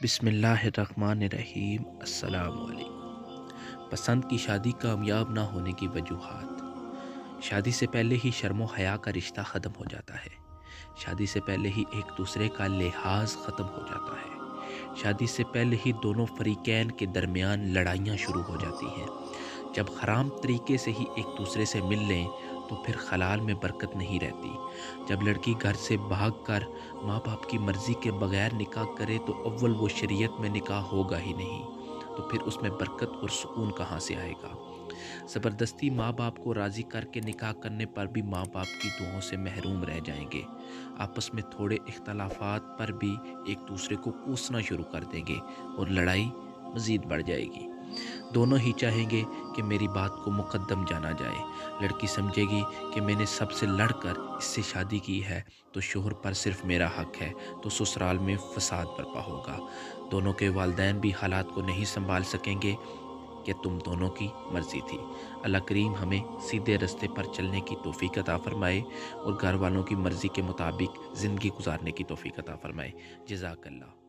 بسم اللہ الرحمن الرحیم۔ السلام علیکم۔ پسند کی شادی کامیاب نہ ہونے کی وجوہات۔ شادی سے پہلے ہی شرم و حیا کا رشتہ ختم ہو جاتا ہے۔ شادی سے پہلے ہی ایک دوسرے کا لحاظ ختم ہو جاتا ہے۔ شادی سے پہلے ہی دونوں فریقین کے درمیان لڑائیاں شروع ہو جاتی ہیں۔ جب حرام طریقے سے ہی ایک دوسرے سے مل لیں تو پھر حلال میں برکت نہیں رہتی۔ جب لڑکی گھر سے بھاگ کر ماں باپ کی مرضی کے بغیر نکاح کرے تو اول وہ شریعت میں نکاح ہوگا ہی نہیں، تو پھر اس میں برکت اور سکون کہاں سے آئے گا؟ زبردستی ماں باپ کو راضی کر کے نکاح کرنے پر بھی ماں باپ کی دعاؤں سے محروم رہ جائیں گے۔ آپس میں تھوڑے اختلافات پر بھی ایک دوسرے کو کوسنا شروع کر دیں گے اور لڑائی مزید بڑھ جائے گی۔ دونوں ہی چاہیں گے کہ میری بات کو مقدم جانا جائے۔ لڑکی سمجھے گی کہ میں نے سب سے لڑ کر اس سے شادی کی ہے تو شوہر پر صرف میرا حق ہے، تو سسرال میں فساد برپا ہوگا۔ دونوں کے والدین بھی حالات کو نہیں سنبھال سکیں گے کہ تم دونوں کی مرضی تھی۔ اللہ کریم ہمیں سیدھے رستے پر چلنے کی توفیق عطا فرمائے اور گھر والوں کی مرضی کے مطابق زندگی گزارنے کی توفیق عطا فرمائے۔ جزاک اللہ۔